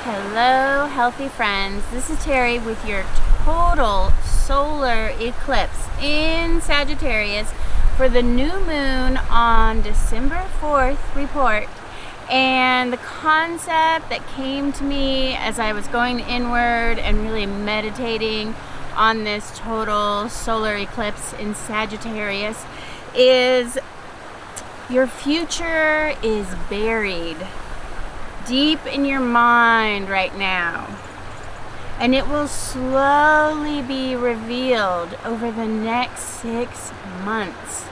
Hello, healthy friends. This is Terry with your total solar eclipse in Sagittarius for the new moon on December 4th report. And the concept that came to me as I was going inward and really meditating on this total solar eclipse in Sagittarius is your future is buried deep in your mind right now, and it will slowly be revealed over the next 6 months.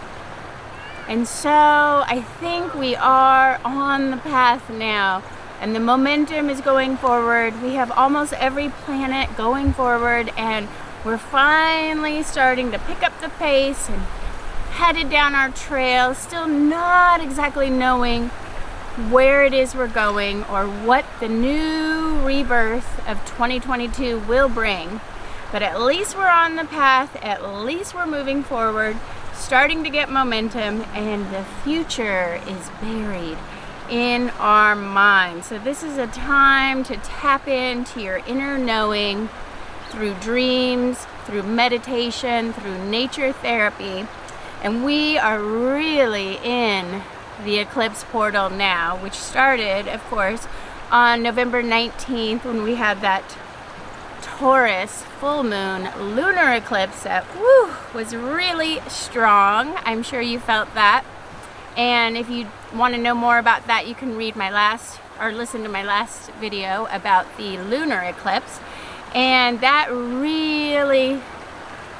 And so I think we are on the path now, and the momentum is going forward. We have almost every planet going forward, and we're finally starting to pick up the pace and headed down our trail, still not exactly knowing where it is we're going or what the new rebirth of 2022 will bring. But at least we're on the path, at least we're moving forward, starting to get momentum, and the future is buried in our mind. So this is a time to tap into your inner knowing through dreams, through meditation, through nature therapy. And we are really in the eclipse portal now, which started, of course, on November 19th when we had that Taurus full moon lunar eclipse that was really strong. I'm sure you felt that. And if you want to know more about that, you can read my last or listen to my last video about the lunar eclipse. And that really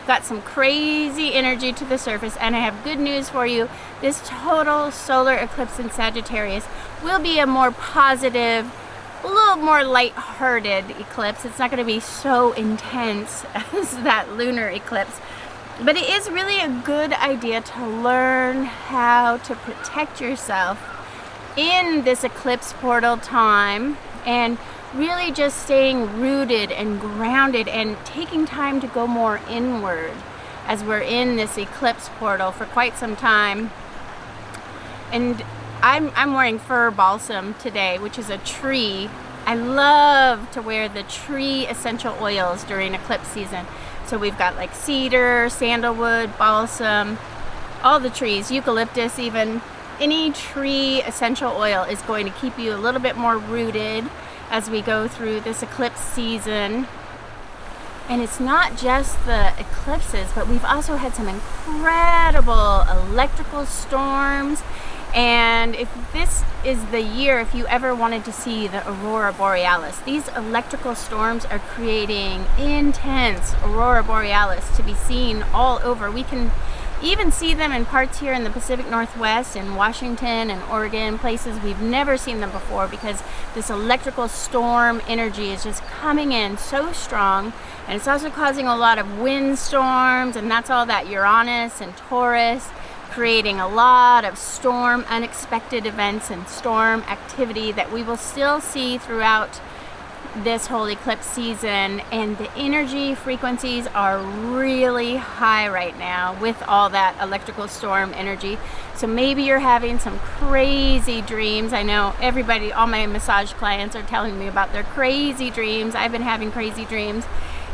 got some crazy energy to the surface, and I have good news for you. This total solar eclipse in Sagittarius will be a more positive, a little more light-hearted eclipse. It's not going to be so intense as that lunar eclipse, but it is really a good idea to learn how to protect yourself in this eclipse portal time, and really just staying rooted and grounded and taking time to go more inward as we're in this eclipse portal for quite some time. And I'm wearing fir balsam today, which is a tree. I love to wear the tree essential oils during eclipse season. So we've got like cedar, sandalwood, balsam, all the trees, eucalyptus even. Any tree essential oil is going to keep you a little bit more rooted as we go through this eclipse season. And it's not just the eclipses, but we've also had some incredible electrical storms. And if this is the year, if you ever wanted to see the aurora borealis, these electrical storms are creating intense aurora borealis to be seen all over. We can even see them in parts here in the Pacific Northwest, in Washington and Oregon, places we've never seen them before, because this electrical storm energy is just coming in so strong. And it's also causing a lot of wind storms, and that's all that Uranus and Taurus, creating a lot of storm, unexpected events and storm activity that we will still see throughout this whole eclipse season. And the energy frequencies are really high right now with all that electrical storm energy. So maybe you're having some crazy dreams. I know everybody, all my massage clients are telling me about their crazy dreams. I've been having crazy dreams,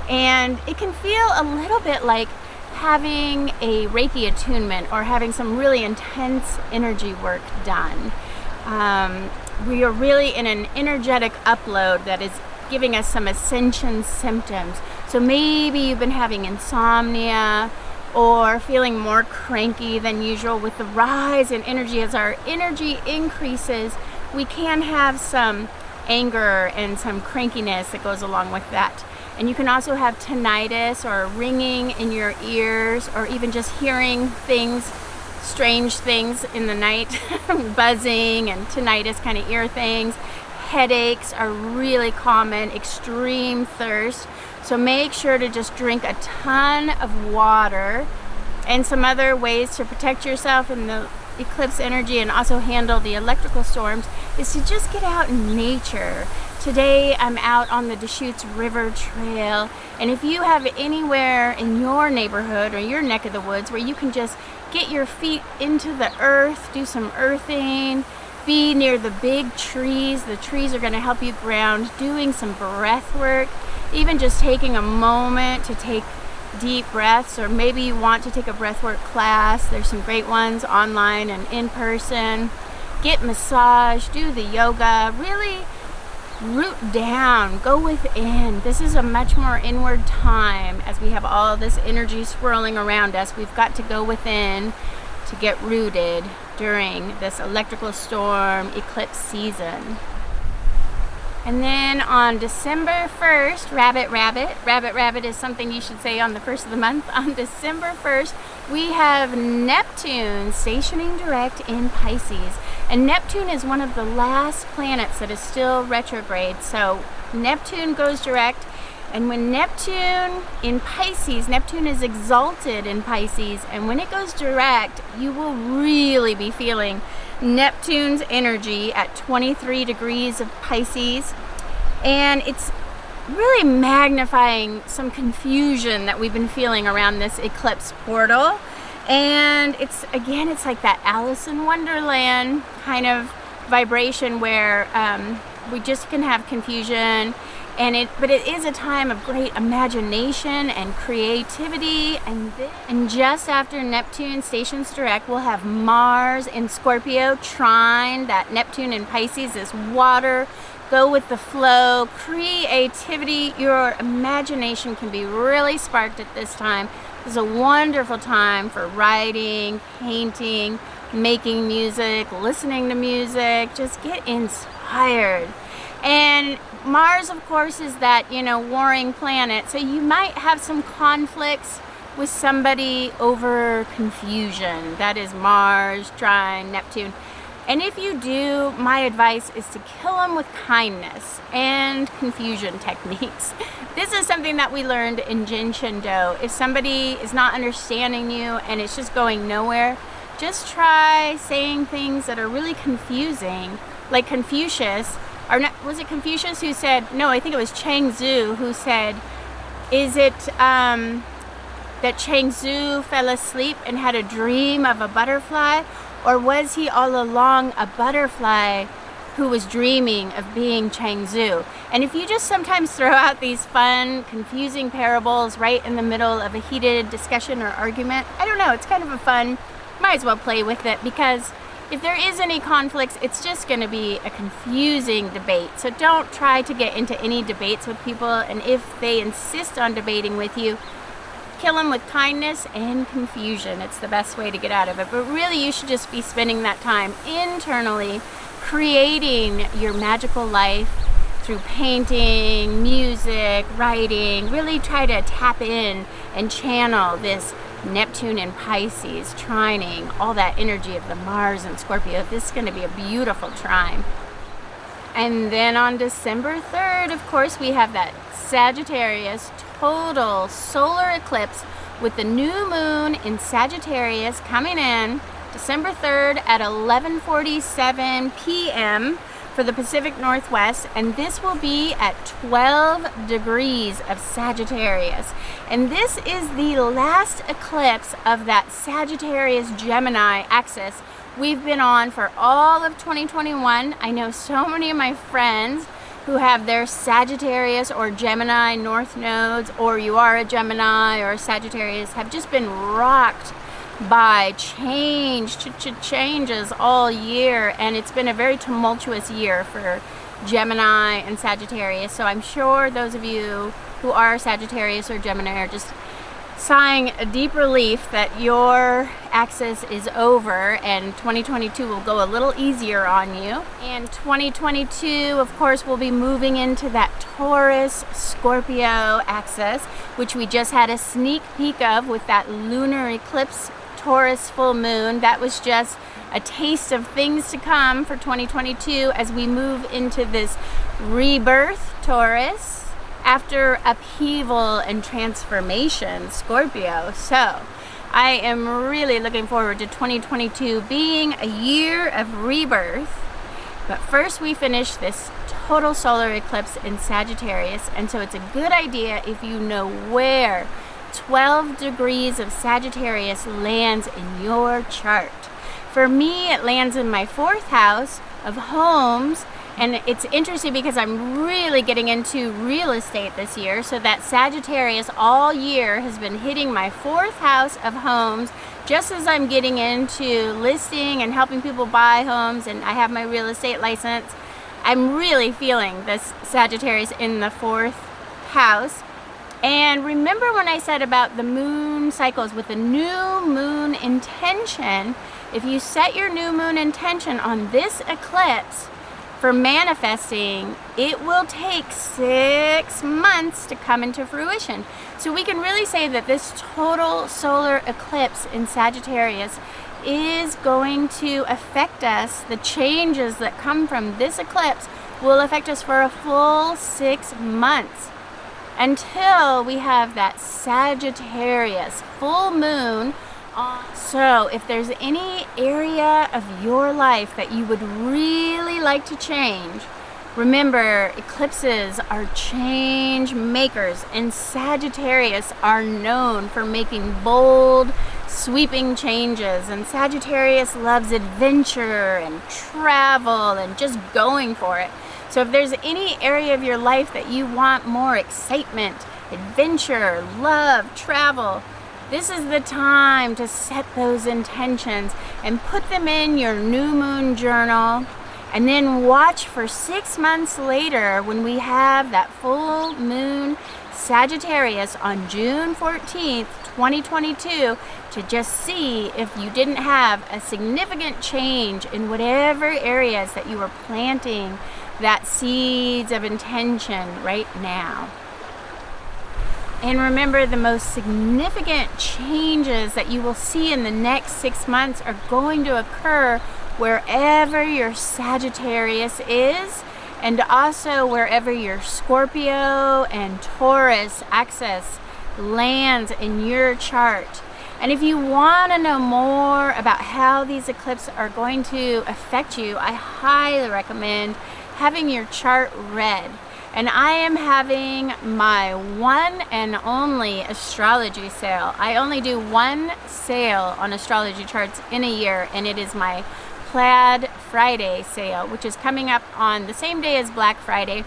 and it can feel a little bit like having a Reiki attunement or having some really intense energy work done. We are really in an energetic upload that is giving us some ascension symptoms. So maybe you've been having insomnia or feeling more cranky than usual. With the rise in energy, as our energy increases, we can have some anger and some crankiness that goes along with that. And you can also have tinnitus or ringing in your ears, or even just hearing things, strange things in the night, buzzing and tinnitus kind of ear things. Headaches are really common, extreme thirst. So make sure to just drink a ton of water. And some other ways to protect yourself in the eclipse energy and also handle the electrical storms is to just get out in nature. Today I'm out on the Deschutes River Trail, and if you have anywhere in your neighborhood or your neck of the woods where you can just get your feet into the earth, do some earthing, be near the big trees. The trees are going to help you ground, doing some breath work, even just taking a moment to take deep breaths, or maybe you want to take a breathwork class. There's some great ones online and in person. Get massage, do the yoga, really root down, go within. This is a much more inward time as we have all this energy swirling around us. We've got to go within to get rooted during this electrical storm eclipse season. And then on December 1st, rabbit is something you should say on the 1st of the month. On December 1st, we have Neptune stationing direct in Pisces. And Neptune is one of the last planets that is still retrograde. So Neptune goes direct. And when Neptune in Pisces, Neptune is exalted in Pisces. And when it goes direct, you will really be feeling Neptune's energy at 23 degrees of Pisces, and it's really magnifying some confusion that we've been feeling around this eclipse portal. And it's like that Alice in Wonderland kind of vibration where we just can have confusion. But it is a time of great imagination and creativity. And just after Neptune stations direct, we'll have Mars in Scorpio trine that Neptune in Pisces is water. Go with the flow, creativity. Your imagination can be really sparked at this time. This is a wonderful time for writing, painting, making music, listening to music. Just get inspired. And Mars, of course, is that, warring planet. So you might have some conflicts with somebody over confusion. That is Mars, trine, Neptune. And if you do, my advice is to kill them with kindness and confusion techniques. This is something that we learned in Jin Shin Do. If somebody is not understanding you and it's just going nowhere, just try saying things that are really confusing, like Confucius. Or not, was it Confucius who said, no, I think it was Chang Tzu who said, is it that Chang Tzu fell asleep and had a dream of a butterfly? Or was he all along a butterfly who was dreaming of being Chang Tzu? And if you just sometimes throw out these fun, confusing parables right in the middle of a heated discussion or argument, I don't know, it's kind of a fun, might as well play with it, because if there is any conflicts, it's just going to be a confusing debate. So don't try to get into any debates with people. And if they insist on debating with you, kill them with kindness and confusion. It's the best way to get out of it. But really, you should just be spending that time internally, creating your magical life through painting, music, writing. Really try to tap in and channel this Neptune and Pisces, trining, all that energy of the Mars and Scorpio. This is going to be a beautiful trine. And then on December 3rd, of course, we have that Sagittarius total solar eclipse with the new moon in Sagittarius coming in December 3rd at 11:47 p.m. for the Pacific Northwest, and this will be at 12 degrees of Sagittarius. And this is the last eclipse of that Sagittarius-Gemini axis we've been on for all of 2021. I know so many of my friends who have their Sagittarius or Gemini North nodes, or you are a Gemini or a Sagittarius, have just been rocked by changes all year, and it's been a very tumultuous year for Gemini and Sagittarius. So I'm sure those of you who are Sagittarius or Gemini are just sighing a deep relief that your axis is over, and 2022 will go a little easier on you. And 2022, of course, will be moving into that Taurus Scorpio axis, which we just had a sneak peek of with that lunar eclipse Taurus full moon. That was just a taste of things to come for 2022 as we move into this rebirth Taurus after upheaval and transformation Scorpio. So I am really looking forward to 2022 being a year of rebirth. But first we finish this total solar eclipse in Sagittarius, and so it's a good idea if you know where 12 degrees of Sagittarius lands in your chart. For me, it lands in my 4th house, of homes. And it's interesting because I'm really getting into real estate this year. So that Sagittarius all year has been hitting my 4th house of homes just as I'm getting into listing and helping people buy homes, and I have my real estate license. I'm really feeling this Sagittarius in the 4th house. And remember when I said about the moon cycles with the new moon intention, if you set your new moon intention on this eclipse for manifesting, it will take 6 months to come into fruition. So we can really say that this total solar eclipse in Sagittarius is going to affect us. The changes that come from this eclipse will affect us for a full 6 months until we have that Sagittarius full moon. So if there's any area of your life that you would really like to change, remember, eclipses are change makers, and Sagittarius are known for making bold, sweeping changes. And Sagittarius loves adventure and travel and just going for it. So if there's any area of your life that you want more excitement, adventure, love, travel, this is the time to set those intentions and put them in your new moon journal, and then watch for 6 months later when we have that full moon Sagittarius on June 14th, 2022, to just see if you didn't have a significant change in whatever areas that you were planting that seeds of intention right now. And remember, the most significant changes that you will see in the next 6 months are going to occur wherever your Sagittarius is, and also wherever your Scorpio and Taurus axis lands in your chart. And if you want to know more about how these eclipses are going to affect you, I highly recommend having your chart read. And I am having my one and only astrology sale. I only do one sale on astrology charts in a year, and it is my PLAID Friday Sale, which is coming up on the same day as Black Friday,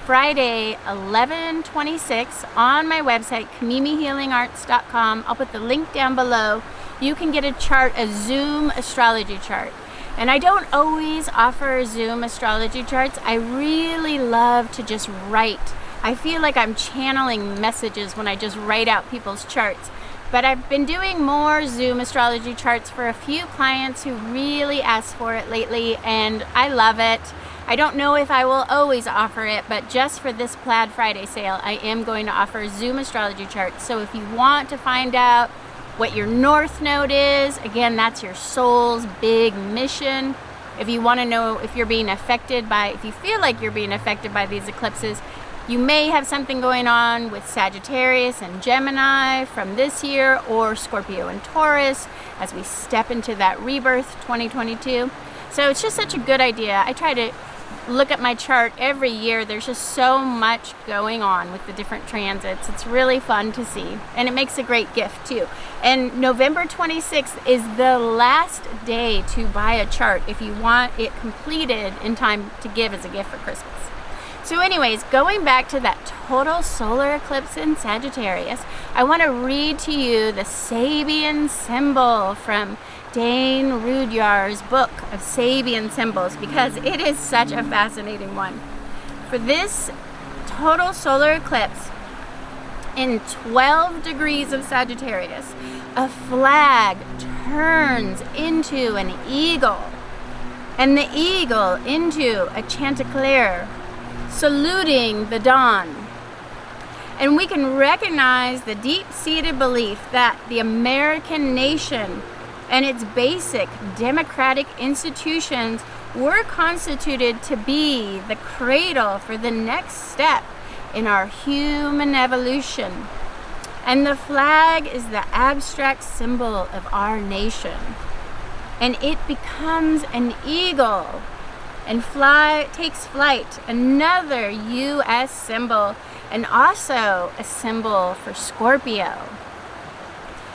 Friday 11/26, on my website, KamimiHealingArts.com. I'll put the link down below. You can get a chart, a Zoom astrology chart. And I don't always offer Zoom astrology charts. I really love to just write. I feel like I'm channeling messages when I just write out people's charts. But I've been doing more Zoom astrology charts for a few clients who really asked for it lately, and I love it. I don't know if I will always offer it, but just for this PLAID Friday sale, I am going to offer Zoom astrology charts. So if you want to find out what your North Node is, again, that's your soul's big mission. If you want to know if you're being affected by, if you feel like you're being affected by these eclipses, you may have something going on with Sagittarius and Gemini from this year, or Scorpio and Taurus as we step into that Rebirth 2022. So it's just such a good idea. I try to look at my chart every year. There's just so much going on with the different transits. It's really fun to see, and it makes a great gift too. And November 26th is the last day to buy a chart if you want it completed in time to give as a gift for Christmas. So anyways, going back to that total solar eclipse in Sagittarius, I want to read to you the Sabian symbol from Dane Rudyard's book of Sabian symbols, because it is such a fascinating one. For this total solar eclipse in 12 degrees of Sagittarius, a flag turns into an eagle, and the eagle into a chanticleer, saluting the dawn. And we can recognize the deep-seated belief that the American nation and its basic democratic institutions were constituted to be the cradle for the next step in our human evolution. And the flag is the abstract symbol of our nation. And it becomes an eagle and takes flight, another U.S. symbol, and also a symbol for Scorpio.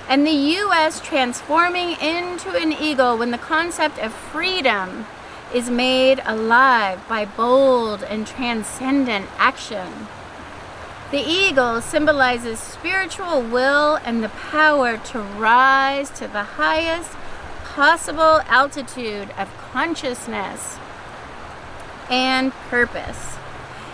And the U.S. transforming into an eagle when the concept of freedom is made alive by bold and transcendent action. The eagle symbolizes spiritual will and the power to rise to the highest possible altitude of consciousness and purpose.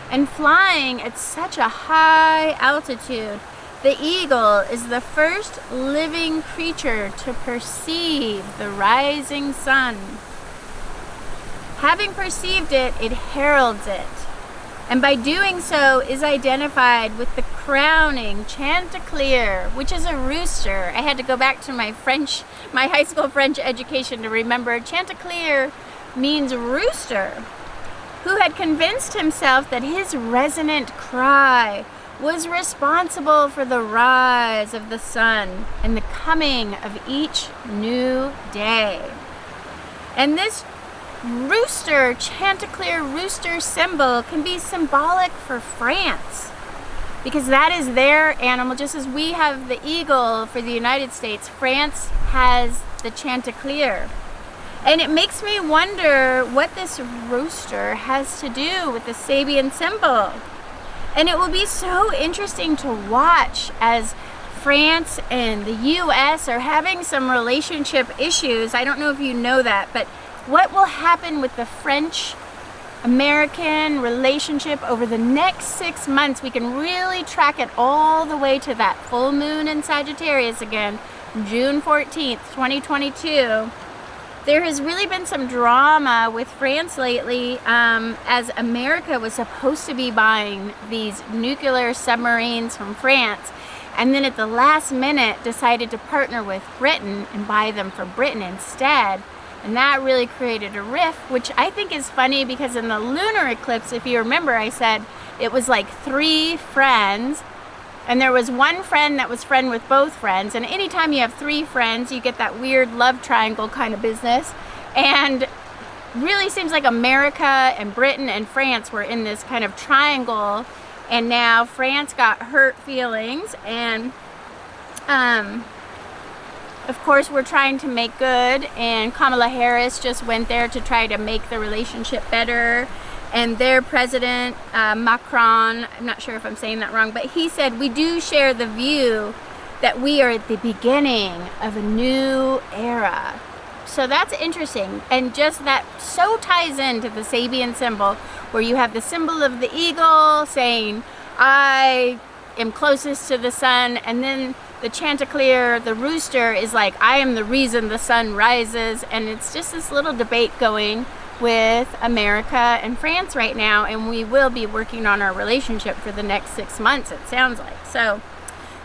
And flying at such a high altitude, the eagle is the first living creature to perceive the rising sun. Having perceived it, it heralds it, and by doing so is identified with the crowning chanticleer, which is a rooster. I had to go back to my high school French education to remember chanticleer means rooster, who had convinced himself that his resonant cry was responsible for the rise of the sun and the coming of each new day. And this rooster, chanticleer rooster symbol can be symbolic for France, because that is their animal. Just as we have the eagle for the United States, France has the chanticleer. And it makes me wonder what this rooster has to do with the Sabian symbol. And it will be so interesting to watch as France and the US are having some relationship issues. I don't know if you know that, but what will happen with the French-American relationship over the next 6 months? We can really track it all the way to that full moon in Sagittarius again, June 14th, 2022. There has really been some drama with France lately, as America was supposed to be buying these nuclear submarines from France, and then at the last minute decided to partner with Britain and buy them for Britain instead. And that really created a rift, which I think is funny because in the lunar eclipse, if you remember, I said it was like 3 friends, and there was one friend that was friend with both friends. And anytime you have 3 friends, you get that weird love triangle kind of business. And really seems like America and Britain and France were in this kind of triangle. And now France got hurt feelings, and of course, we're trying to make good, and Kamala Harris just went there to try to make the relationship better. And their president, Macron, I'm not sure if I'm saying that wrong, but he said, we do share the view that we are at the beginning of a new era. So that's interesting. And just that so ties into the Sabian symbol, where you have the symbol of the eagle saying, I am closest to the sun, and then the chanticleer, the rooster, is like, I am the reason the sun rises. And it's just this little debate going with America and France right now, and we will be working on our relationship for the next 6 months, it sounds like. So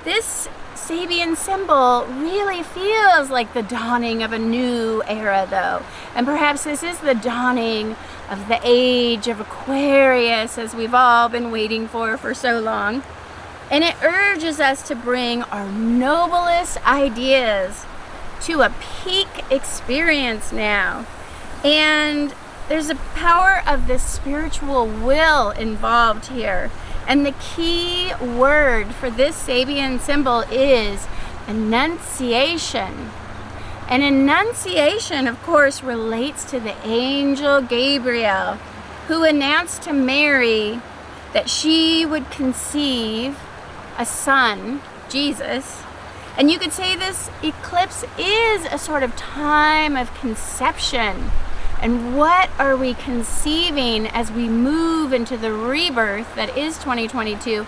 this Sabian symbol really feels like the dawning of a new era, though. And perhaps this is the dawning of the age of Aquarius, as we've all been waiting for so long. And it urges us to bring our noblest ideas to a peak experience now. And there's a power of the spiritual will involved here. And the key word for this Sabian symbol is Annunciation. And Annunciation, of course, relates to the angel Gabriel, who announced to Mary that she would conceive a son, Jesus. And you could say this eclipse is a sort of time of conception. And what are we conceiving as we move into the rebirth that is 2022?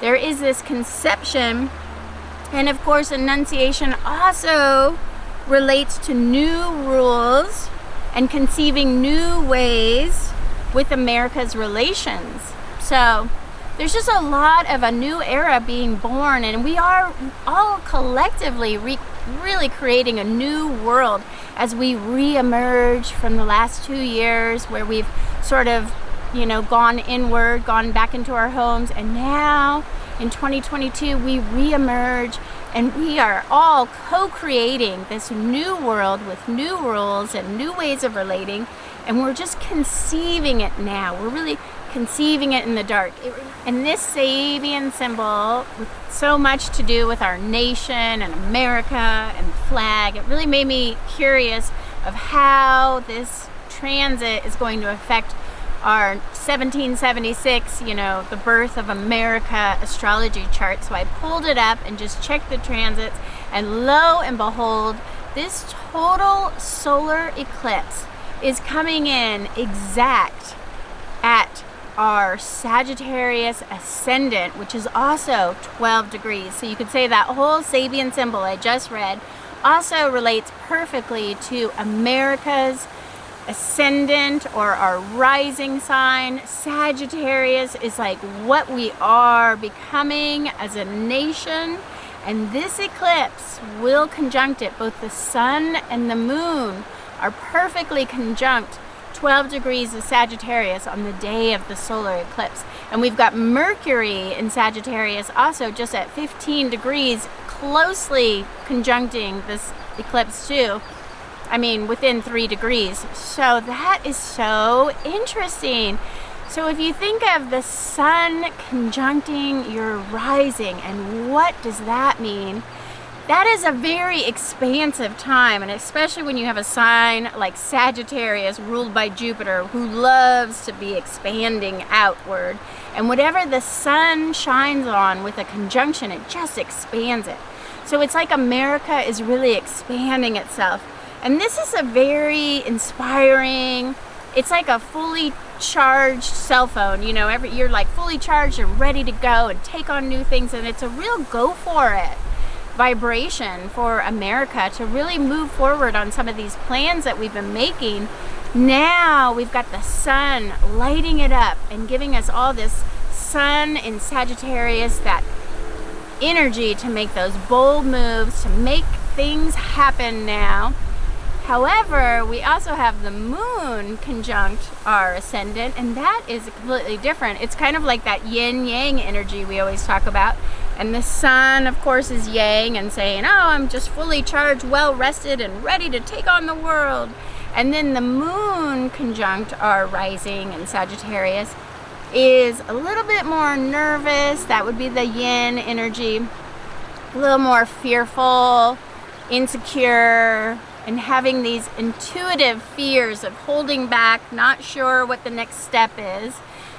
There is this conception. And of course, Annunciation also relates to new rules and conceiving new ways with America's relations. So there's just a lot of a new era being born, and we are all collectively really creating a new world as we re-emerge from the last 2 years where we've sort of, gone inward, gone back into our homes, and now in 2022 we re-emerge, and we are all co-creating this new world with new rules and new ways of relating, and we're just conceiving it now. We're really conceiving it in the dark. And this Sabian symbol, with so much to do with our nation and America and the flag, it really made me curious of how this transit is going to affect our 1776, you know, the birth of America astrology chart. So I pulled it up and just checked the transits, and lo and behold, this total solar eclipse is coming in exact at our Sagittarius ascendant, which is also 12 degrees. So you could say that whole Sabian symbol I just read also relates perfectly to America's ascendant, or our rising sign. Sagittarius is like what we are becoming as a nation, and this eclipse will conjunct it. Both the sun and the moon are perfectly conjunct 12 degrees of Sagittarius on the day of the solar eclipse. And we've got Mercury in Sagittarius also just at 15 degrees, closely conjuncting this eclipse too. I mean, within 3 degrees. So that is so interesting. So if you think of the sun conjuncting your rising, and what does that mean? That is a very expansive time, and especially when you have a sign like Sagittarius ruled by Jupiter, who loves to be expanding outward. And whatever the sun shines on with a conjunction, it just expands it. So it's like America is really expanding itself. And this is a very inspiring, it's like a fully charged cell phone. You know, you're like fully charged and ready to go and take on new things, and it's a real go for it vibration for America to really move forward on some of these plans that we've been making. Now we've got the sun lighting it up and giving us all this sun in Sagittarius, that energy to make those bold moves, to make things happen now. However, we also have the moon conjunct our ascendant, and that is completely different. It's kind of like that yin-yang energy we always talk about. And the sun, of course, is yang and saying, oh, I'm just fully charged, well-rested, and ready to take on the world. And then the moon conjunct our rising in Sagittarius is a little bit more nervous. That would be the yin energy. A little more fearful, insecure, and having these intuitive fears of holding back, not sure what the next step is.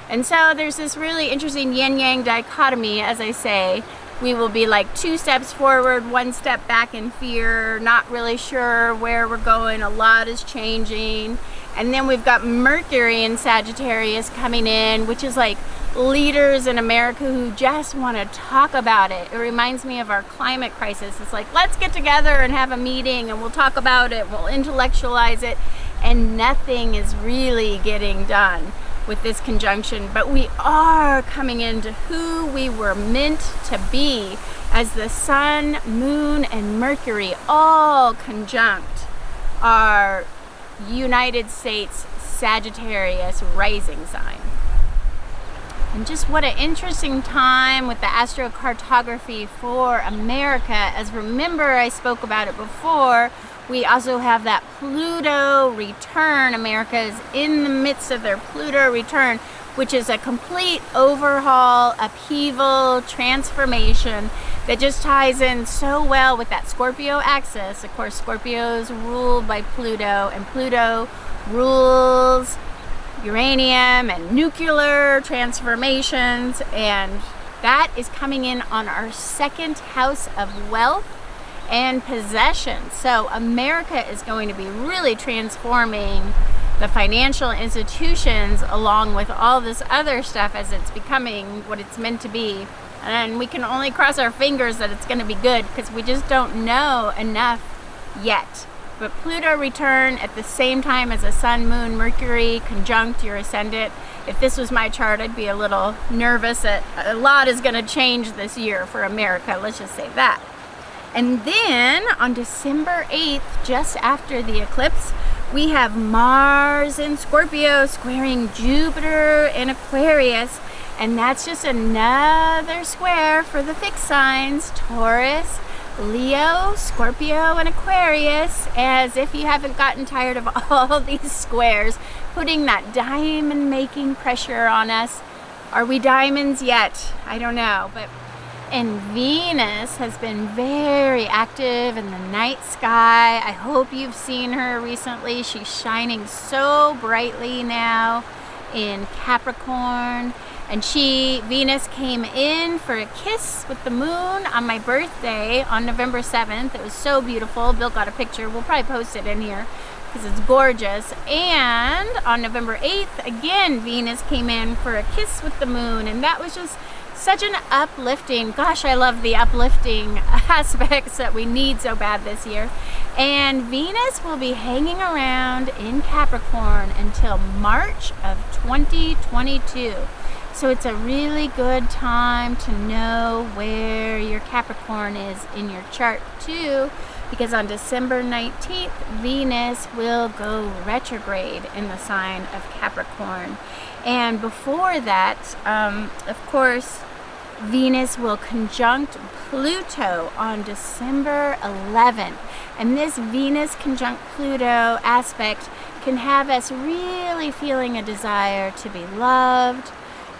And so there's this really interesting yin-yang dichotomy, as I say. We will be like 2 steps forward, 1 step back in fear, not really sure where we're going, a lot is changing. And then we've got Mercury in Sagittarius coming in, which is like leaders in America who just want to talk about it. It reminds me of our climate crisis. It's like, let's get together and have a meeting and we'll talk about it, we'll intellectualize it, and nothing is really getting done with this conjunction. But we are coming into who we were meant to be as the sun, moon, and Mercury all conjunct our United States Sagittarius rising sign. And just what an interesting time with the astrocartography for America. As remember, I spoke about it before, we also have that Pluto return. America is in the midst of their Pluto return, which is a complete overhaul, upheaval, transformation that just ties in so well with that Scorpio axis. Of course, Scorpio is ruled by Pluto, and Pluto rules uranium and nuclear transformations, and that is coming in on our 2nd house of wealth and possession. So America is going to be really transforming the financial institutions along with all this other stuff as it's becoming what it's meant to be. And we can only cross our fingers that it's going to be good, because we just don't know enough yet. But Pluto return at the same time as a sun, moon, Mercury conjunct your ascendant. If this was my chart, I'd be a little nervous that a lot is going to change this year for America. Let's just say that. And then on December 8th, just after the eclipse, we have Mars in Scorpio squaring Jupiter in Aquarius. And that's just another square for the fixed signs, Taurus, Leo, Scorpio, and Aquarius. As if you haven't gotten tired of all these squares, putting that diamond making pressure on us. Are we diamonds yet? I don't know. But And Venus has been very active in the night sky. I hope you've seen her recently. She's shining so brightly now in Capricorn. And Venus came in for a kiss with the moon on my birthday on November 7th. It was so beautiful. Bill got a picture. We'll probably post it in here because it's gorgeous. And on November 8th, again, Venus came in for a kiss with the moon. And that was just such an uplifting, gosh, I love the uplifting aspects that we need so bad this year. And Venus will be hanging around in Capricorn until March of 2022. So it's a really good time to know where your Capricorn is in your chart too, because on December 19th, Venus will go retrograde in the sign of Capricorn. And before that, of course, Venus will conjunct Pluto on December 11th. And this Venus conjunct Pluto aspect can have us really feeling a desire to be loved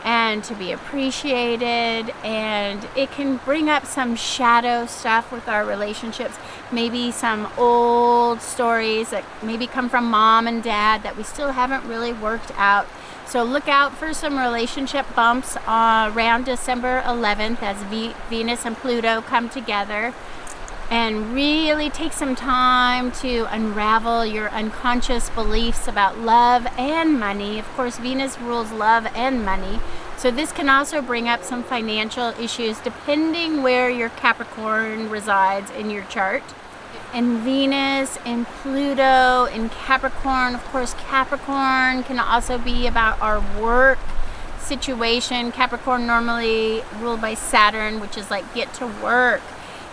and to be appreciated, and it can bring up some shadow stuff with our relationships, maybe some old stories that maybe come from mom and dad that we still haven't really worked out. So look out for some relationship bumps around December 11th as Venus and Pluto come together, and really take some time to unravel your unconscious beliefs about love and money. Of course, Venus rules love and money. So this can also bring up some financial issues depending where your Capricorn resides in your chart. And Venus and Pluto in Capricorn, of course, Capricorn can also be about our work situation. Capricorn normally ruled by Saturn, which is like get to work.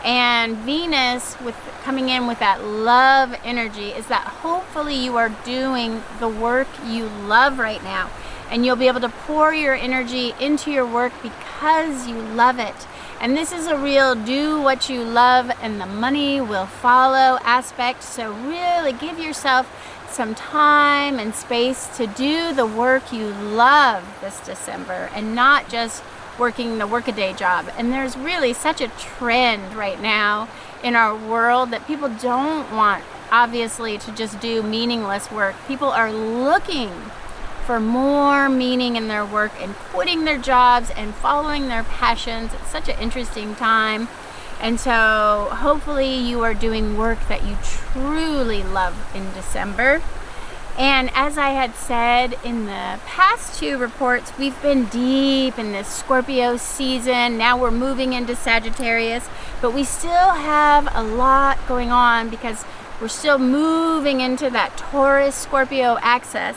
And Venus coming in with that love energy is that hopefully you are doing the work you love right now. And you'll be able to pour your energy into your work because you love it. And this is a real do what you love and the money will follow aspect. So really give yourself some time and space to do the work you love this December and not just working the workaday job. And there's really such a trend right now in our world that people don't want, obviously, to just do meaningless work. People are looking for more meaning in their work and quitting their jobs and following their passions. It's such an interesting time. And so hopefully you are doing work that you truly love in December. And as I had said in the past two reports, we've been deep in this Scorpio season. Now we're moving into Sagittarius, but we still have a lot going on because we're still moving into that Taurus Scorpio axis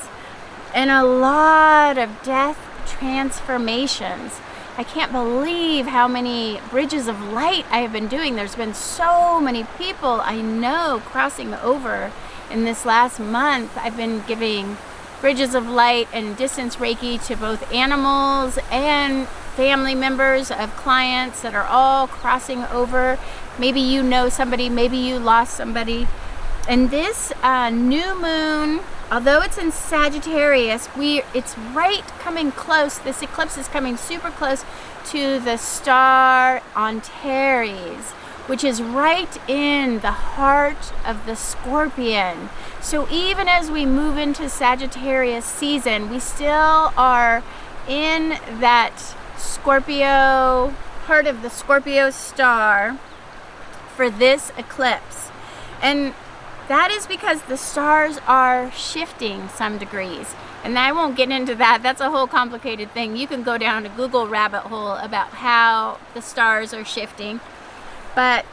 and a lot of death transformations. I can't believe how many bridges of light I have been doing. There's been so many people I know crossing over in this last month. I've been giving bridges of light and distance Reiki to both animals and family members of clients that are all crossing over. Maybe you know somebody, maybe you lost somebody. And this new moon, although it's in Sagittarius, it's right coming close. This eclipse is coming super close to the star Antares, which is right in the heart of the Scorpion. So even as we move into Sagittarius season, we still are in that Scorpio, heart of the Scorpio star for this eclipse. And that is because the stars are shifting some degrees. And I won't get into that. That's a whole complicated thing. You can go down a Google rabbit hole about how the stars are shifting. But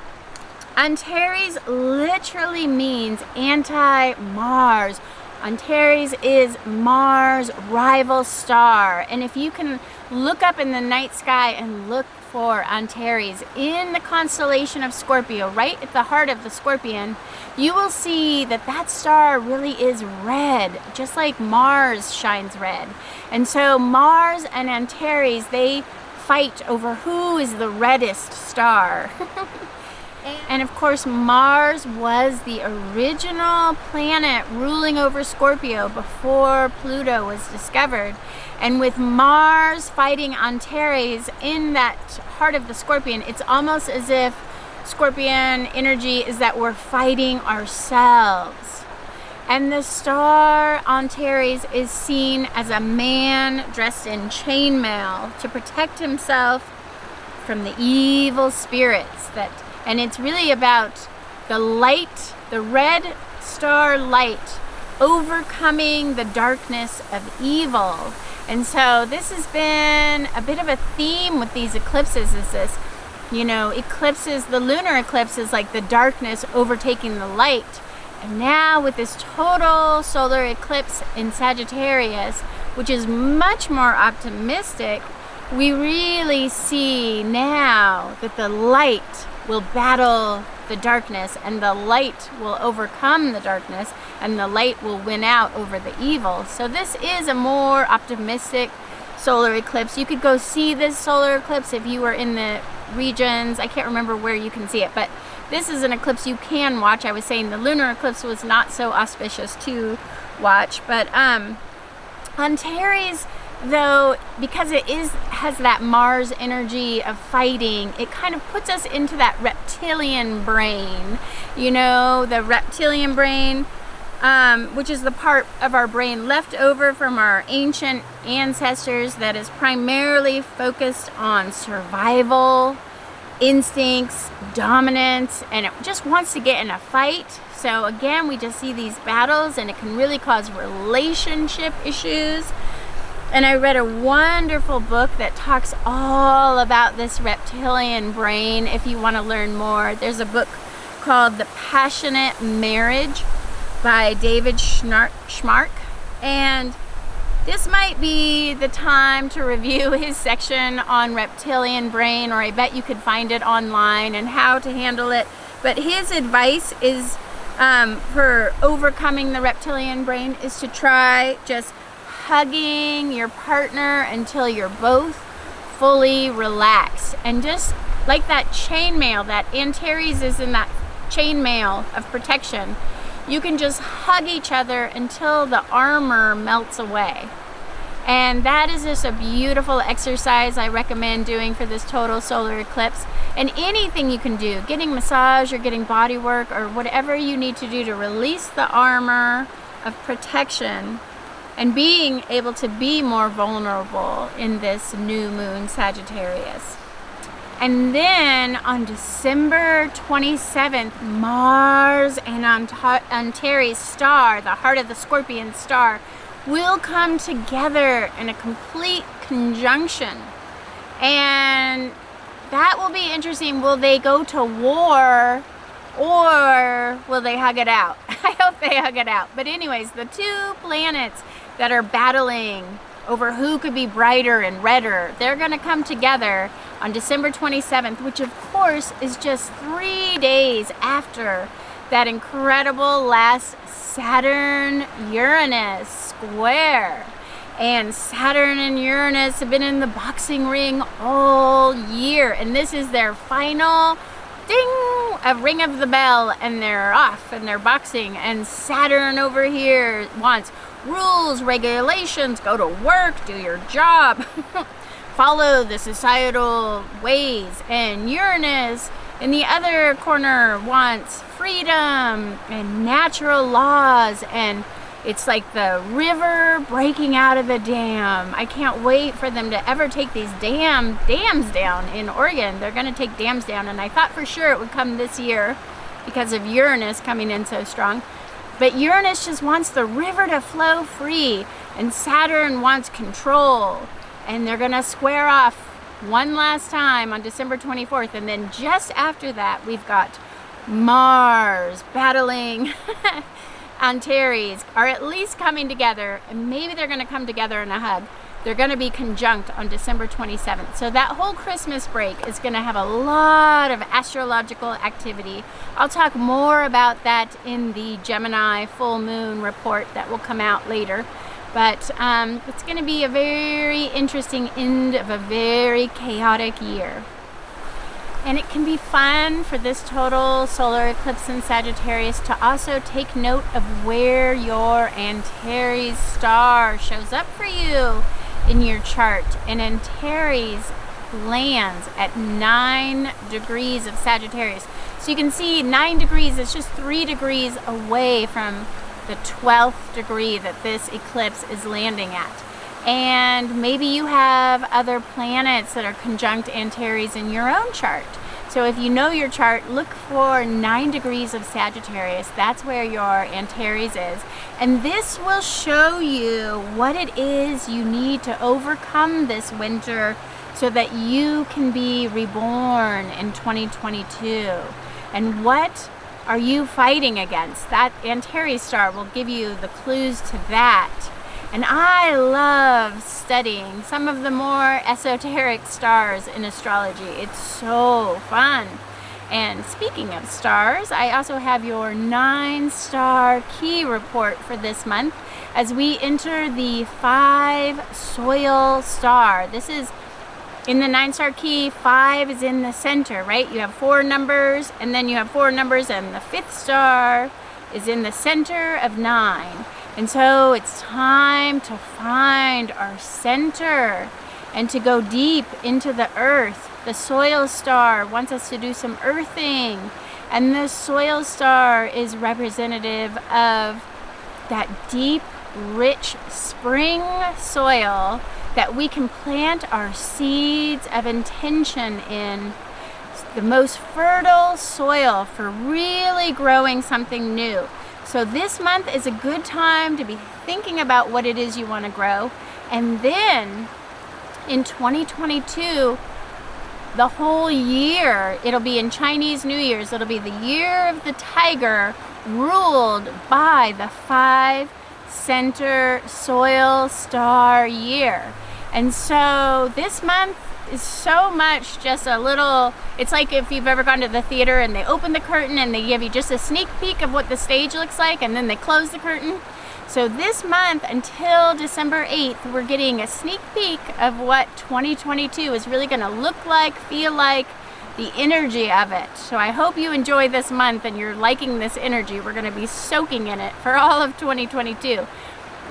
Antares literally means anti-Mars. Antares is Mars' rival star. And if you can look up in the night sky and look for Antares in the constellation of Scorpio, right at the heart of the Scorpion, you will see that that star really is red, just like Mars shines red. And so Mars and Antares, they fight over who is the reddest star. And And of course, Mars was the original planet ruling over Scorpio before Pluto was discovered. And with Mars fighting Antares in that heart of the Scorpion, it's almost as if Scorpion energy is that we're fighting ourselves. And the star Antares is seen as a man dressed in chainmail to protect himself from the evil spirits and it's really about the light, the red star light, overcoming the darkness of evil. And so this has been a bit of a theme with these eclipses, is this, eclipses, the lunar eclipse is like the darkness overtaking the light. And now with this total solar eclipse in Sagittarius, which is much more optimistic, we really see now that the light will battle the darkness, and the light will overcome the darkness, and the light will win out over the evil. So this is a more optimistic solar eclipse. You could go see this solar eclipse if you were in the regions. I can't remember where you can see it, but this is an eclipse you can watch. I was saying the lunar eclipse was not so auspicious to watch, but Antares, though, because it has that Mars energy of fighting, it kind of puts us into that reptilian brain. The reptilian brain, which is the part of our brain left over from our ancient ancestors that is primarily focused on survival, instincts, dominance, and it just wants to get in a fight. So again, we just see these battles, and it can really cause relationship issues. And I read a wonderful book that talks all about this reptilian brain. If you want to learn more, there's a book called The Passionate Marriage by David Schmark. And this might be the time to review his section on reptilian brain, or I bet you could find it online and how to handle it. But his advice is for overcoming the reptilian brain is to try just hugging your partner until you're both fully relaxed. And just like that chainmail, that Antares is in that chainmail of protection, you can just hug each other until the armor melts away. And that is just a beautiful exercise I recommend doing for this total solar eclipse. And anything you can do, getting massage or getting body work or whatever you need to do to release the armor of protection and being able to be more vulnerable in this new moon Sagittarius. And then on December 27th, Mars and Antares Star, the heart of the Scorpion star, will come together in a complete conjunction. And that will be interesting. Will they go to war, or will they hug it out? I hope they hug it out. But anyways, the two planets that are battling over who could be brighter and redder, they're going to come together on December 27th, which of course is just 3 days after that incredible last Saturn-Uranus square. And Saturn and Uranus have been in the boxing ring all year, and this is their final ding, a ring of the bell, and they're off and they're boxing. And Saturn over here wants rules, regulations, go to work, do your job, follow the societal ways. And Uranus in the other corner wants freedom and natural laws, and it's like the river breaking out of the dam. I can't wait for them to ever take these dams down in Oregon. They're going to take dams down, and I thought for sure it would come this year because of Uranus coming in so strong. But Uranus just wants the river to flow free, and Saturn wants control. And they're going to square off one last time on December 24th. And then just after that, we've got Mars battling Antares, are at least coming together, and maybe they're going to come together in a hug. They're going to be conjunct on December 27th. So that whole Christmas break is going to have a lot of astrological activity. I'll talk more about that in the Gemini full moon report that will come out later. But it's going to be a very interesting end of a very chaotic year. And it can be fun for this total solar eclipse in Sagittarius to also take note of where your Antares Star shows up for you in your chart. And Antares lands at 9 degrees of Sagittarius. So you can see 9 degrees is just 3 degrees away from the 12th degree that this eclipse is landing at. And maybe you have other planets that are conjunct Antares in your own chart. So if you know your chart, look for 9 degrees of Sagittarius. That's where your Antares is. And this will show you what it is you need to overcome this winter so that you can be reborn in 2022. And what are you fighting against? That Antares Star will give you the clues to that. And I love studying some of the more esoteric stars in astrology. It's so fun. And speaking of stars, I also have your 9-star key report for this month as we enter the 5 soil star. This is in the 9-star key. 5 is in the center, right? You have 4 numbers, and then you have 4 numbers, and the 5th star is in the center of 9. And so it's time to find our center and to go deep into the earth. The soil star wants us to do some earthing. And the soil star is representative of that deep, rich spring soil that we can plant our seeds of intention in. The most fertile soil for really growing something new. So this month is a good time to be thinking about what it is you want to grow. And then in 2022, the whole year, it'll be in Chinese New Year's, it'll be the year of the tiger, ruled by the 5 center soil star year. And so this month is so much just a little, it's like if you've ever gone to the theater and they open the curtain and they give you just a sneak peek of what the stage looks like, and then they close the curtain. So this month until December 8th, we're getting a sneak peek of what 2022 is really going to look like, feel like, the energy of it. So I hope you enjoy this month and you're liking this energy. We're going to be soaking in it for all of 2022.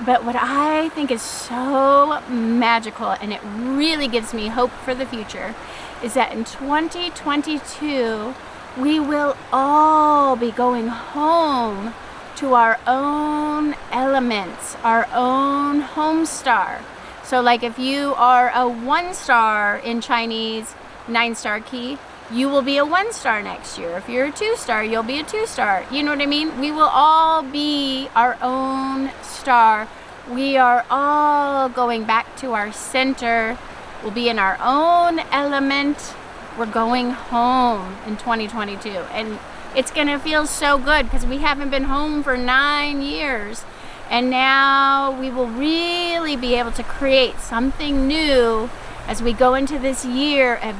But what I think is so magical, and it really gives me hope for the future, is that in 2022, we will all be going home to our own elements, our own home star. So like if you are a 1-star in Chinese 9-star key, you will be a 1-star next year. If you're a 2-star, you'll be a 2-star. You know what I mean? We will all be our own star. We are all going back to our center. We'll be in our own element. We're going home in 2022. And it's going to feel so good because we haven't been home for 9 years. And now we will really be able to create something new as we go into this year of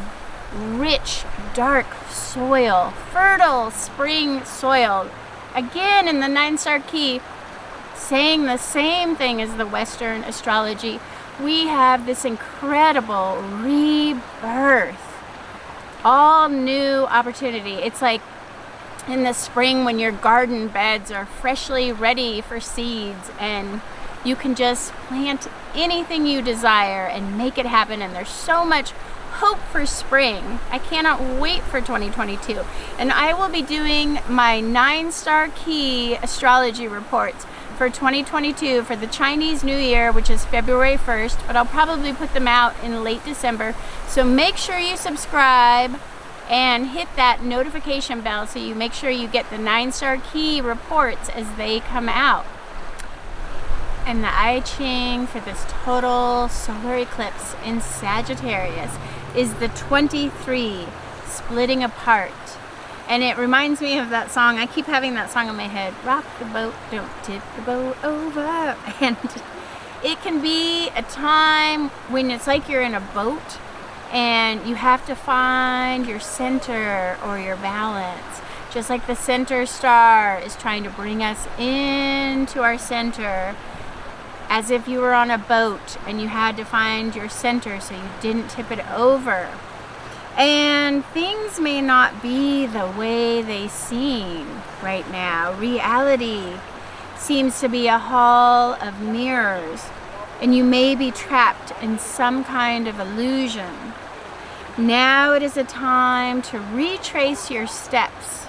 rich, dark soil, fertile spring soil. Again, in the 9-star key, saying the same thing as the Western astrology, we have this incredible rebirth, all new opportunity. It's like in the spring when your garden beds are freshly ready for seeds and you can just plant anything you desire and make it happen, and there's so much hope for spring. I cannot wait for 2022. And I will be doing my 9-star key astrology reports for 2022 for the Chinese New Year, which is February 1st, but I'll probably put them out in late December. So make sure you subscribe and hit that notification bell so you make sure you get the 9-star key reports as they come out. And the I Ching for this total solar eclipse in Sagittarius is the 23, splitting apart. And it reminds me of that song. I keep having that song in my head. Rock the boat, don't tip the boat over. And it can be a time when it's like you're in a boat and you have to find your center or your balance. Just like the center star is trying to bring us into our center, as if you were on a boat and you had to find your center so you didn't tip it over. And things may not be the way they seem right now. Reality seems to be a hall of mirrors, and you may be trapped in some kind of illusion. Now it is a time to retrace your steps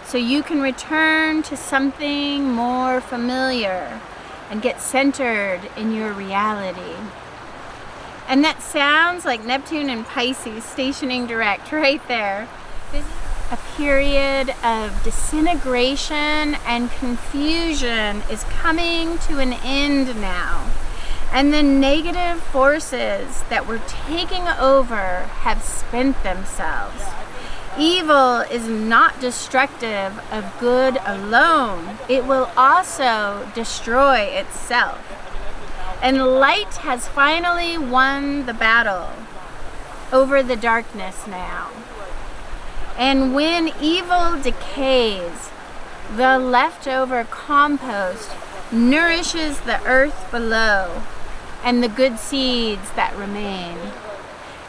so you can return to something more familiar and get centered in your reality. And that sounds like Neptune and Pisces stationing direct right there. This is a period of disintegration and confusion is coming to an end now. And the negative forces that were taking over have spent themselves. Evil is not destructive of good alone. It will also destroy itself. And light has finally won the battle over the darkness now. And when evil decays, the leftover compost nourishes the earth below and the good seeds that remain.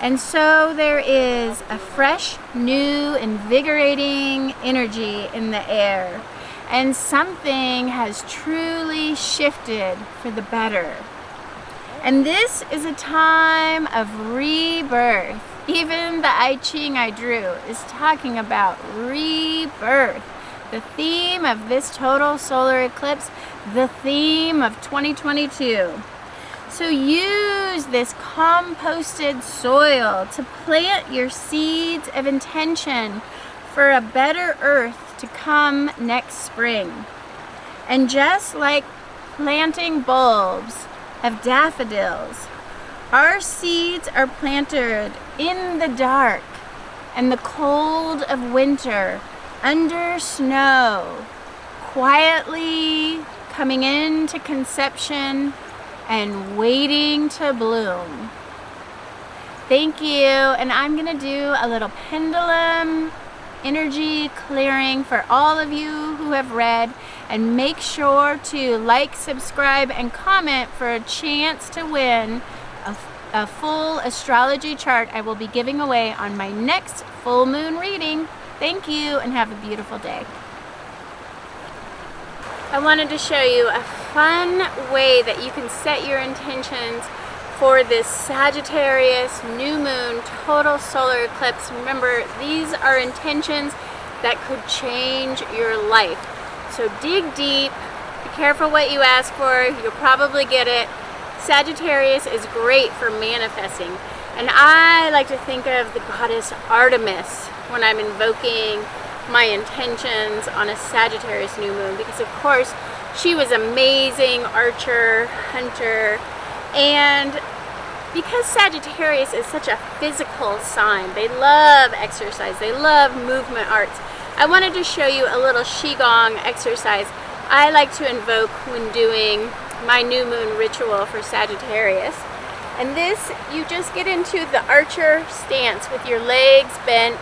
And so there is a fresh, new, invigorating energy in the air. And something has truly shifted for the better. And this is a time of rebirth. Even the I Ching I drew is talking about rebirth. The theme of this total solar eclipse, the theme of 2022. So use this composted soil to plant your seeds of intention for a better earth to come next spring. And just like planting bulbs of daffodils, our seeds are planted in the dark and the cold of winter, under snow, quietly coming into conception and waiting to bloom. Thank you, and I'm going to do a little pendulum energy clearing for all of you who have read, and make sure to like, subscribe, and comment for a chance to win a full astrology chart I will be giving away on my next full moon reading. Thank you, and have a beautiful day. I wanted to show you a fun way that you can set your intentions for this Sagittarius new moon total solar eclipse. Remember, these are intentions that could change your life. So dig deep, be careful what you ask for, you'll probably get it. Sagittarius is great for manifesting. And I like to think of the goddess Artemis when I'm invoking my intentions on a Sagittarius new moon, because of course she was amazing archer, hunter, and because Sagittarius is such a physical sign, they love exercise, they love movement arts. I wanted to show you a little Qigong exercise I like to invoke when doing my new moon ritual for Sagittarius. And this, you just get into the archer stance with your legs bent,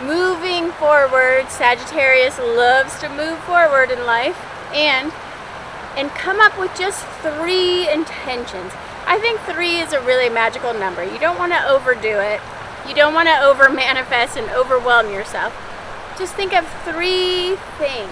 moving forward. Sagittarius loves to move forward in life, and come up with just 3 intentions. I think 3 is a really magical number. You don't want to overdo it. You don't want to over manifest and overwhelm yourself. Just think of 3 things